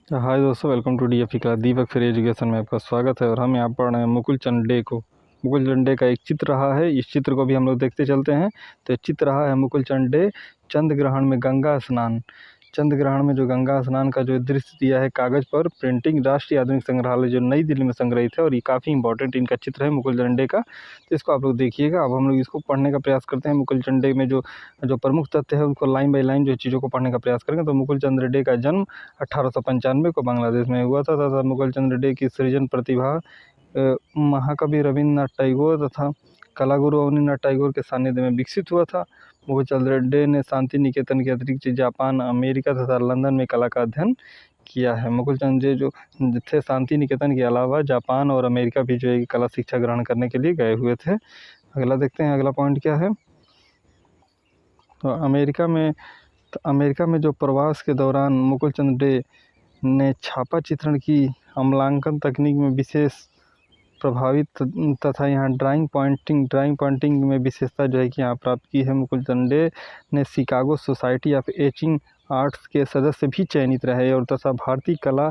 हाय दोस्तों, welcome to DFE class Deepak free education में आपका स्वागत है। और हम यहाँ पढ़ रहे हैं मुकुल चंद डे को। मुकुल चंद डे का एक चित्र रहा है, इस चित्र को भी हम लोग देखते चलते हैं। तो चित्र रहा है मुकुल चंद डे चंद्र ग्रहण में गंगा स्नान। चंद्र ग्रहण में जो गंगा स्नान का जो दृश्य दिया है कागज़ पर प्रिंटिंग, राष्ट्रीय आधुनिक संग्रहालय जो नई दिल्ली में संग्रहित है, और ये काफ़ी इंपॉर्टेंट इनका चित्र है मुकुल चंद डे का। तो इसको आप लोग देखिएगा। अब हम लोग इसको पढ़ने का प्रयास करते हैं। मुकुल चंद डे में जो जो प्रमुख तथ्य है उनको लाइन बाई लाइन जो चीज़ों को पढ़ने का प्रयास करेंगे। तो मुकुल चंद्र डे का जन्म 1895 को बांग्लादेश में हुआ था तथा मुकुल चंद्र डे की सृजन प्रतिभा महाकवि रविन्द्रनाथ टैगोर तथा कलागुरु अवनींद्रनाथ टैगोर के सानिध्य में विकसित हुआ था। मुकुल चंद्र डे ने शांति निकेतन के अतिरिक्त जापान, अमेरिका तथा लंदन में कला का अध्ययन किया है। मुकुल चंद डे जो थे शांति निकेतन के अलावा जापान और अमेरिका भी जो है कला शिक्षा ग्रहण करने के लिए गए हुए थे। अगला देखते हैं, अगला पॉइंट क्या है। तो अमेरिका में जो प्रवास के दौरान मुकुल चंद डे ने छापा चित्रण की अम्लांकन तकनीक में विशेष प्रभावित तथा यहाँ ड्राइंग पॉइंटिंग में विशेषता जो है कि यहाँ प्राप्त की है। मुकुल चंद डे ने Chicago society of etching arts के सदस्य भी चयनित रहे और तथा भारतीय कला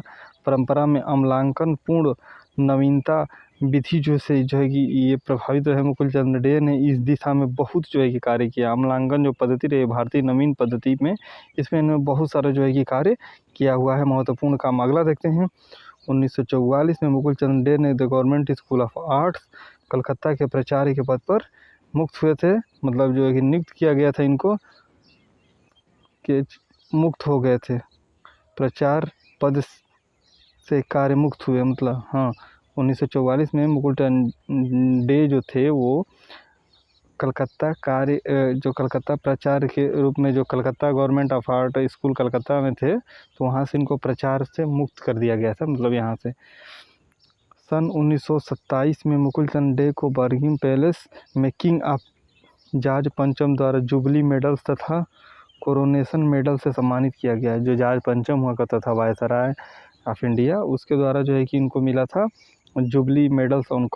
परंपरा में अम्लांकन पूर्ण नवीनता विधि जो है कि ये प्रभावित रहे। मुकुल चंद डे ने इस दिशा में बहुत जो है कि कार्य किया। अम्लांकन जो पद्धति रही भारतीय नवीन पद्धति में, इसमें इन्होंने बहुत सारा जो है कि कार्य किया हुआ है, महत्वपूर्ण काम। अगला देखते हैं। 1944 में मुकुल चंद डे ने the government school of arts Calcutta के प्राचार्य के पद पर मुक्त हुए थे। मतलब जो है कि नियुक्त किया गया था इनको, कि मुक्त हो गए थे, प्राचार्य पद से कार्य मुक्त हुए। मतलब हाँ, 1944 में मुकुल चंद डे जो थे वो कलकत्ता प्राचार्य के रूप में, जो Calcutta government of art school Calcutta में थे, तो वहाँ से इनको प्राचार्य से मुक्त कर दिया गया था। मतलब यहाँ से सन 1927 में मुकुल चंद डे को बर्गिंग पैलेस में किंग ऑफ जॉर्ज पंचम द्वारा जुबली मेडल्स तथा कोरोनेशन मेडल से सम्मानित किया गया। जो जॉर्ज पंचम हुआ करता था वायसराय ऑफ इंडिया, उसके द्वारा जो है कि इनको मिला था jubilee medals on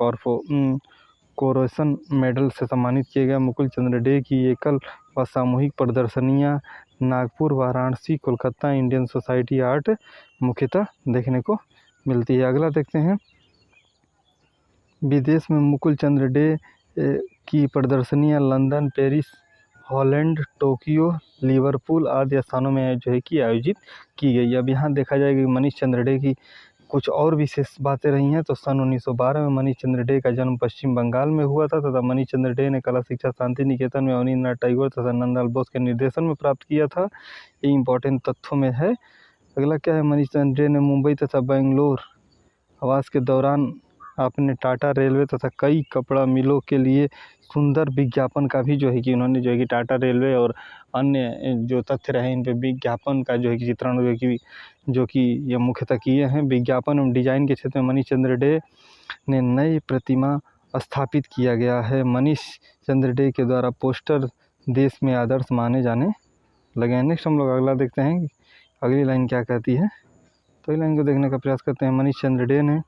coronation medal से सम्मानित किया गया। मुकुल चंद्र डे की एकल व सामूहिक प्रदर्शनियाँ Nagpur, Varanasi, Kolkata Indian Society Art मुख्यतः देखने को मिलती है। अगला देखते हैं। विदेश में मुकुल चंद्र डे की प्रदर्शनियाँ London, Paris, Holland, Tokyo, Liverpool आदि स्थानों में जो है कि आयोजित की गई। अब यहाँ देखा जाएगा कि मनीष चंद्र डे की कुछ और विशेष बातें रही हैं। तो सन 1912 में मनीष चंद्र डे का जन्म पश्चिम बंगाल में हुआ था तथा मनीष चंद्र डे ने कला शिक्षा शांति निकेतन में अवनींद्रनाथ टैगोर तथा नंदलाल बोस के निर्देशन में प्राप्त किया था। ये इंपॉर्टेंट तथ्यों में है। अगला क्या है। मनीष चंद्र डे ने मुंबई तथा बेंगलोर आवास के दौरान आपने टाटा रेलवे तथा कई कपड़ा मिलों के लिए सुंदर विज्ञापन का भी जो है कि उन्होंने जो है कि टाटा रेलवे और अन्य जो तथ्य रहे इन पे विज्ञापन का जो है कि चित्रण जो कि ये मुख्यतः किए हैं। विज्ञापन एवं डिजाइन के क्षेत्र में मनीष चंद्र डे ने नई प्रतिमा स्थापित किया गया है। मनीष चंद्र डे के द्वारा पोस्टर देश में आदर्श माने जाने लगे हैं। नेक्स्ट हम लोग अगला देखते हैं, अगली लाइन क्या कहती है। तो इस लाइन को देखने का प्रयास करते हैं। मनीष चंद्र डे ने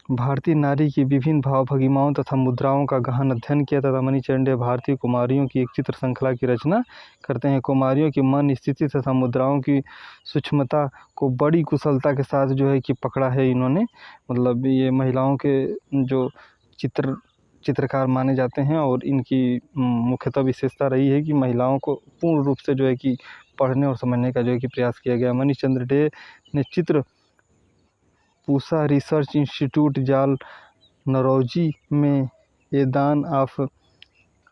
भारतीय नारी की विभिन्न भाव भंगिमाओं तथा मुद्राओं का गहन अध्ययन किया तथा मनीष चंद्र डे भारतीय कुमारियों की एक चित्र श्रृंखला की रचना करते हैं। कुमारियों की मन स्थिति तथा मुद्राओं की सूक्ष्मता को बड़ी कुशलता के साथ जो है कि पकड़ा है इन्होंने। मतलब ये महिलाओं के जो चित्रकार माने जाते हैं और इनकी मुख्यतः विशेषता रही है कि महिलाओं को पूर्ण रूप से जो है कि पढ़ने और समझने का जो है कि प्रयास किया गया। मनीष चंद्र डे ने चित्र पूसा रिसर्च इंस्टीट्यूट जाल नरौजी में एदान ऑफ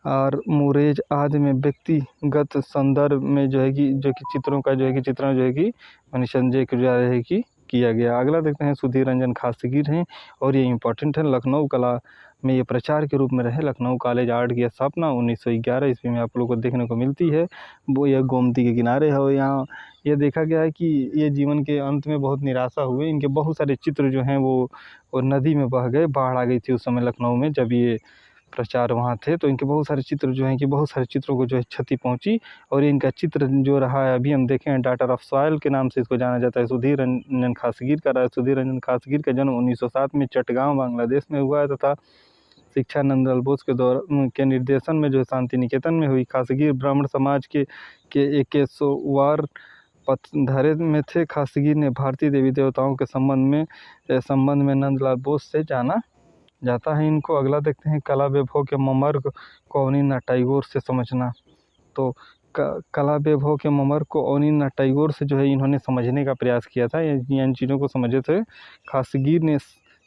आर्मुरेज आदि में व्यक्तिगत संदर्भ में जो कि चित्रों का जो है कि चित्रण जो है कि मनीष चंद्र डे के द्वारा है कि किया गया। अगला देखते हैं। सुधीर रंजन खासगीर हैं और ये इंपॉर्टेंट है। लखनऊ कला में ये प्रचार के रूप में रहे। लखनऊ कॉलेज आर्ट की स्थापना 1911 ईस्वी में आप लोगों को देखने को मिलती है। वो यह गोमती के किनारे है और यहाँ ये देखा गया है कि ये जीवन के अंत में बहुत निराशा हुए। इनके बहुत सारे चित्र जो हैं वो नदी में बह गए। बाढ़ आ गई थी उस समय लखनऊ में जब ये प्रचार वहाँ थे, तो इनके बहुत सारे चित्र जो हैं कि बहुत सारे चित्रों को जो है क्षति पहुँची। और इनका चित्र जो रहा है अभी हम देखें, डॉटर ऑफ सॉइल के नाम से इसको जाना जाता है। सुधीर रंजन खासगीर का रहा। सुधीर रंजन खासगीर का जन्म 1907 में चटगांव बांग्लादेश में हुआ है तथा शिक्षा नंदलाल बोस के निर्देशन में जो शांति निकेतन में हुई। खासगीर ब्राह्मण समाज के 21वार पथधरे में थे। खासगीर ने भारतीय देवी देवताओं के संबंध में नंदलाल बोस से जाना जाता है इनको। अगला देखते हैं, कला वैभव के मर्म को अवनींद्रनाथ टैगोर से समझना। तो कला वैभव के मर्म को अवनींद्रनाथ टैगोर से जो है इन्होंने समझने का प्रयास किया था, इन चीज़ों को समझे थे। खासगीर ने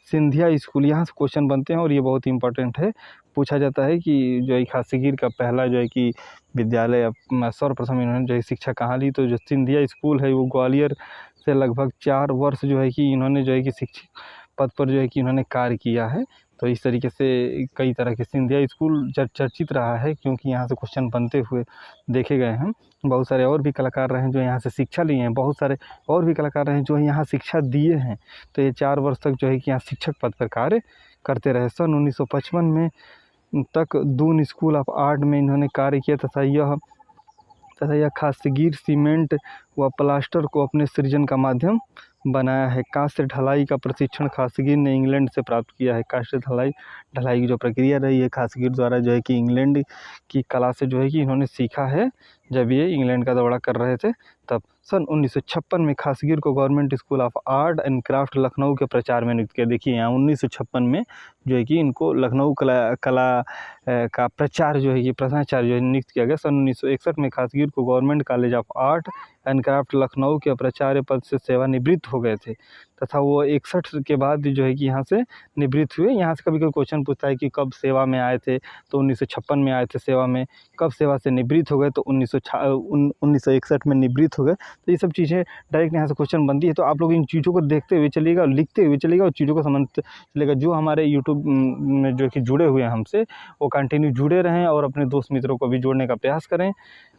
सिंधिया स्कूल, यहाँ से क्वेश्चन बनते हैं और ये बहुत इंपॉर्टेंट है, पूछा जाता है कि जो है खासगीर का पहला जो है कि विद्यालय सर्वप्रथम इन्होंने जो है शिक्षा कहाँ ली, तो जो सिंधिया स्कूल है वो ग्वालियर से लगभग 4 वर्ष जो है कि इन्होंने जो है कि शिक्षक पद पर जो है कि इन्होंने कार्य किया है। तो इस तरीके से कई तरह के सिंधिया स्कूल चर्चित रहा है, क्योंकि यहाँ से क्वेश्चन बनते हुए देखे गए हैं। बहुत सारे और भी कलाकार रहे हैं जो यहाँ से शिक्षा लिए हैं, बहुत सारे और भी कलाकार रहे हैं जो यहाँ शिक्षा दिए हैं। तो ये 4 वर्ष तक जो है कि यहाँ शिक्षक पद पर कार्य करते रहे। सन 1955 में तक दून स्कूल ऑफ आर्ट में इन्होंने कार्य किया तथा यह खासगीर सीमेंट व प्लास्टर को अपने सृजन का माध्यम बनाया है। कांस्य ढलाई का प्रशिक्षण खासगीर ने इंग्लैंड से प्राप्त किया है। कांस्य ढलाई की जो प्रक्रिया रही है खासगीर द्वारा जो है कि इंग्लैंड की कला से जो है कि इन्होंने सीखा है, जब ये इंग्लैंड का दौरा कर रहे थे तब। सन 1956 में खासगीर को government school of art and craft Lucknow के प्रचार में नियुक्त किया। देखिए यहाँ 1956 में जो है कि इनको लखनऊ कला का प्रचार जो है कि प्रधानाचार्य जो है नियुक्त किया गया। सन 1961 में खासगीर को government college of art and craft Lucknow के प्राचार्य पद से सेवानिवृत्त हो गए थे तथा वो 61 के बाद जो है कि यहाँ से निवृत्त हुए। यहाँ से कभी कोई क्वेश्चन पूछता है कि कब सेवा में आए थे, तो 1956 में आए थे सेवा में। कब सेवा से निवृत्त हो गए, तो 1961 में निवृत्त हो गए। तो ये सब चीज़ें डायरेक्ट यहाँ से क्वेश्चन बनती है। तो आप लोग इन चीज़ों को देखते हुए चलिएगा, लिखते हुए चलिएगा और चीज़ों को समझते चलिएगा। जो हमारे यूट्यूब में जो कि जुड़े हुए हैं हमसे, वो कंटिन्यू जुड़े रहें और अपने दोस्त मित्रों को भी जोड़ने का प्रयास करें,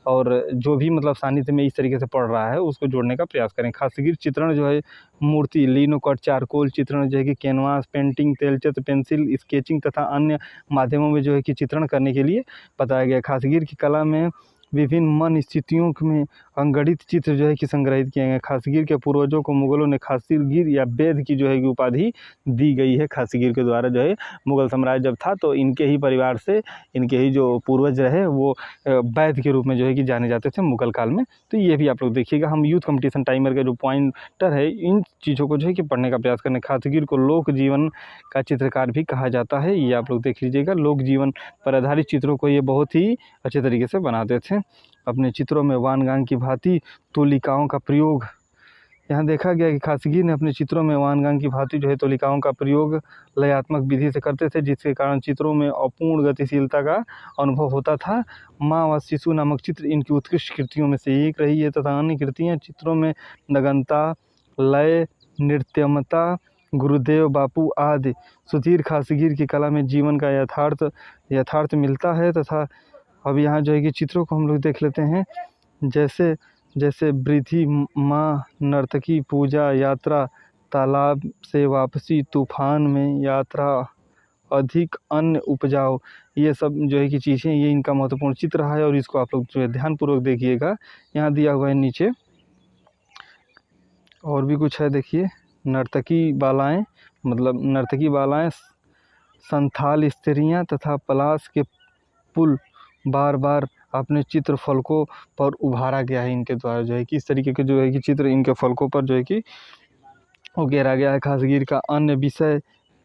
और जो भी मतलब सानिध्य में इस तरीके से पढ़ रहा है उसको जोड़ने का प्रयास करें। खासगीर चित्रण जो है मूर्ति, लिनोकट, चारकोल चित्रण जो है कि कैनवास, पेंटिंग, तेलचित्र, पेंसिल, स्केचिंग तथा अन्य माध्यमों में जो है कि चित्रण करने के लिए बताया गया। खासगीर की कला में विभिन्न मन स्थितियों में अंगणित चित्र जो है कि संग्रहित किए गए। खासगीर के पूर्वजों को मुगलों ने खासगीर या वैद्य की जो है कि उपाधि दी गई है। खासगीर के द्वारा जो है मुगल साम्राज्य जब था तो इनके ही परिवार से इनके ही जो पूर्वज रहे वो वैद्य के रूप में जो है कि जाने जाते थे मुगल काल में। तो ये भी आप लोग देखिएगा। हम यूथ कंपटीशन टाइमर का जो पॉइंटर है, इन चीज़ों को जो है कि पढ़ने का प्रयास करने। खासगीर को लोक जीवन का चित्रकार भी कहा जाता है, ये आप लोग देख लीजिएगा। लोक जीवन पर आधारित चित्रों को ये बहुत ही अच्छे तरीके से बनाते थे। अपने चित्रों में वान गांग की भांति तूलिकाओं का प्रयोग, यहाँ देखा गया कि खासगीर ने अपने चित्रों में वान गांग की भांति जो है तूलिकाओं का प्रयोग लयात्मक विधि से करते थे, जिसके कारण चित्रों में अपूर्ण गतिशीलता का अनुभव होता था। माँ व शिशु नामक चित्र इनकी उत्कृष्ट कृतियों में से एक रही है तथा अन्य कृतियाँ चित्रों में नगनता, लय, नृत्यमता, गुरुदेव बापू आदि सुधीर खासगीर की कला में जीवन का यथार्थ मिलता है। तथा अब यहाँ जो है कि चित्रों को हम लोग देख लेते हैं, जैसे वृद्धि, माँ, नर्तकी, पूजा, यात्रा, तालाब से वापसी, तूफान में यात्रा, अधिक अन्न उपजाओ, ये सब जो है कि चीज़ें, ये इनका महत्वपूर्ण चित्र है और इसको आप लोग जो है ध्यानपूर्वक देखिएगा। यहाँ दिया हुआ है नीचे और भी कुछ है, देखिए। नर्तकी बालाएँ, संथाल स्त्रियाँ तथा पलाश के पुल बार बार अपने चित्र फलकों पर उभारा गया है इनके द्वारा जो है कि इस तरीके के जो है कि चित्र इनके फलकों पर जो है कि उकेरा गया है। खासगीर का अन्य विषय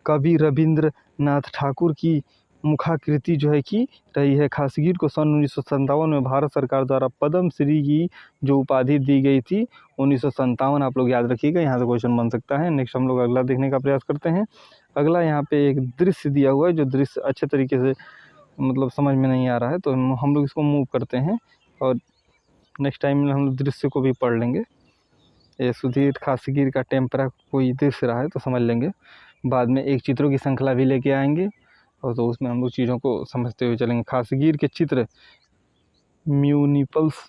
कवि रविंद्रनाथ ठाकुर की मुखाकृति जो है कि रही है। खासगीर को सन 1957 में भारत सरकार द्वारा पद्म श्री की जो उपाधि दी गई थी, 1957 आप लोग याद रखिएगा, यहाँ से क्वेश्चन बन सकता है। नेक्स्ट हम लोग अगला देखने का प्रयास करते हैं। अगला यहाँ पे एक दृश्य दिया हुआ है, जो दृश्य अच्छे तरीके से मतलब समझ में नहीं आ रहा है, तो हम लोग इसको मूव करते हैं और नेक्स्ट टाइम में हम लोग दृश्य को भी पढ़ लेंगे। ये सुधीर खासगीर का टेम्परा कोई दृश्य रहा है तो समझ लेंगे। बाद में एक चित्रों की श्रृंखला भी लेके आएंगे और तो उसमें हम लोग चीज़ों को समझते हुए चलेंगे। खासगीर के चित्र municipals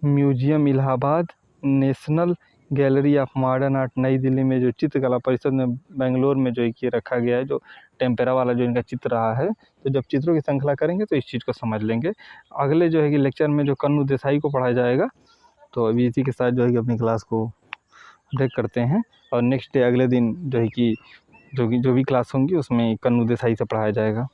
museum Allahabad, National Gallery of Modern Art नई दिल्ली में जो चित्रकला परिषद में बेंगलोर में जो है कि रखा गया है, जो टेम्पेरा वाला जो इनका चित्र रहा है। तो जब चित्रों की श्रृंखला करेंगे तो इस चीज़ को समझ लेंगे। अगले जो है कि लेक्चर में जो कन्नू देसाई को पढ़ाया जाएगा, तो अभी इसी के साथ जो है कि अपनी क्लास को ब्रेक करते हैं और नेक्स्ट डे अगले दिन जो है कि जो भी क्लास होंगी उसमें कन्नू देसाई से पढ़ाया जाएगा।